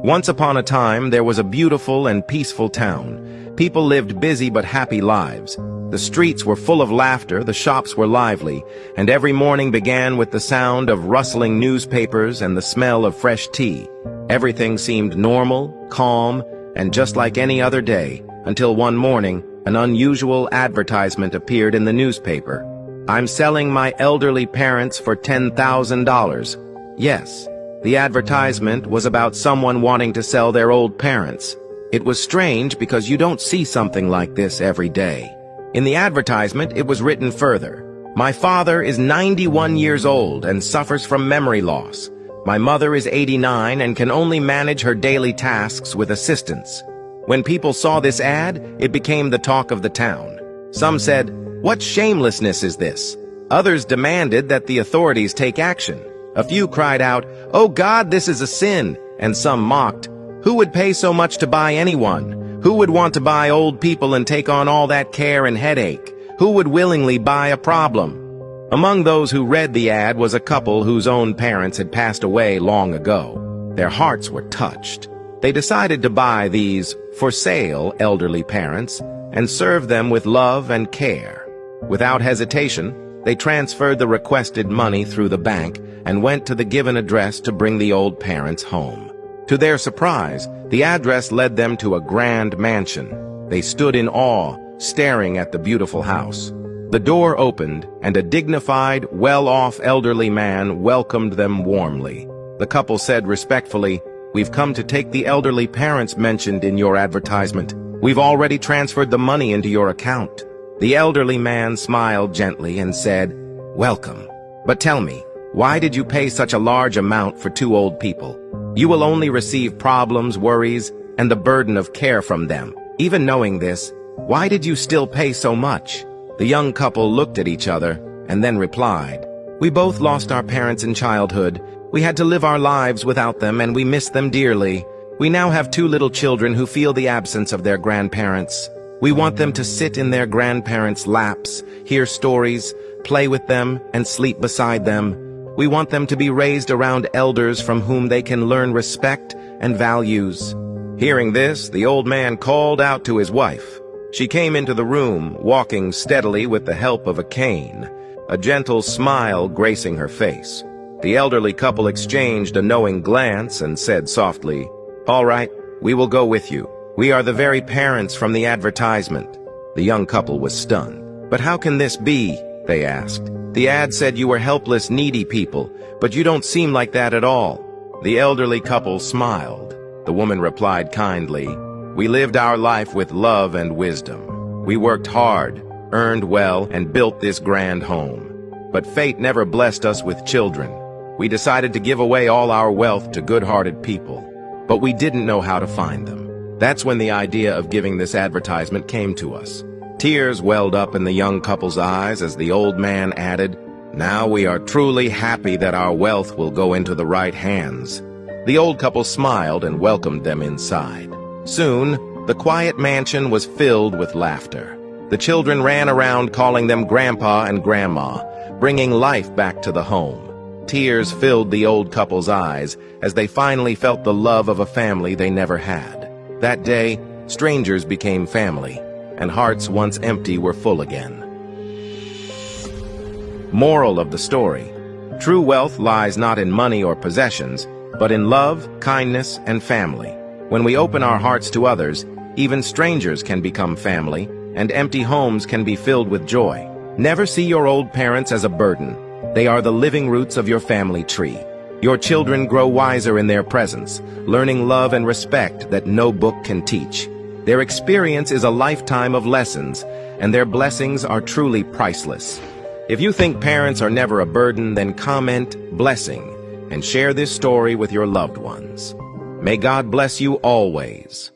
Once upon a time, there was a beautiful and peaceful town. People lived busy but happy lives. The streets were full of laughter, the shops were lively, and every morning began with the sound of rustling newspapers and the smell of fresh tea. Everything seemed normal, calm, and just like any other day, until one morning, an unusual advertisement appeared in the newspaper. "I'm selling my elderly parents for $10,000. Yes, the advertisement was about someone wanting to sell their old parents. It was strange because you don't see something like this every day. In the advertisement, it was written further. "My father is 91 years old and suffers from memory loss. My mother is 89 and can only manage her daily tasks with assistance." When people saw this ad, it became the talk of the town. Some said, "What shamelessness is this?" Others demanded that the authorities take action. A few cried out, "Oh God, this is a sin," and some mocked, "Who would pay so much to buy anyone? Who would want to buy old people and take on all that care and headache? Who would willingly buy a problem?" Among those who read the ad was a couple whose own parents had passed away long ago. Their hearts were touched. They decided to buy these for-sale elderly parents and serve them with love and care. Without hesitation, they transferred the requested money through the bank and went to the given address to bring the old parents home. To their surprise, the address led them to a grand mansion. They stood in awe, staring at the beautiful house. The door opened, and a dignified, well-off elderly man welcomed them warmly. The couple said respectfully, "We've come to take the elderly parents mentioned in your advertisement. We've already transferred the money into your account." The elderly man smiled gently and said, "Welcome. But tell me, why did you pay such a large amount for two old people? You will only receive problems, worries, and the burden of care from them. Even knowing this, why did you still pay so much?" The young couple looked at each other and then replied, "We both lost our parents in childhood. We had to live our lives without them, and we miss them dearly. We now have two little children who feel the absence of their grandparents. We want them to sit in their grandparents' laps, hear stories, play with them, and sleep beside them. We want them to be raised around elders from whom they can learn respect and values." Hearing this, the old man called out to his wife. She came into the room, walking steadily with the help of a cane, a gentle smile gracing her face. The elderly couple exchanged a knowing glance and said softly, "All right, we will go with you. We are the very parents from the advertisement." The young couple was stunned. "But how can this be?" they asked. "The ad said you were helpless, needy people, but you don't seem like that at all." The elderly couple smiled. The woman replied kindly, "We lived our life with love and wisdom. We worked hard, earned well, and built this grand home. But fate never blessed us with children. We decided to give away all our wealth to good-hearted people, but we didn't know how to find them. That's when the idea of giving this advertisement came to us." Tears welled up in the young couple's eyes as the old man added, "Now we are truly happy that our wealth will go into the right hands." The old couple smiled and welcomed them inside. Soon, the quiet mansion was filled with laughter. The children ran around calling them Grandpa and Grandma, bringing life back to the home. Tears filled the old couple's eyes as they finally felt the love of a family they never had. That day, strangers became family, and hearts once empty were full again. Moral of the story: true wealth lies not in money or possessions, but in love, kindness, and family. When we open our hearts to others, even strangers can become family, and empty homes can be filled with joy. Never see your old parents as a burden. They are the living roots of your family tree. Your children grow wiser in their presence, learning love and respect that no book can teach. Their experience is a lifetime of lessons, and their blessings are truly priceless. If you think parents are never a burden, then comment "blessing" and share this story with your loved ones. May God bless you always.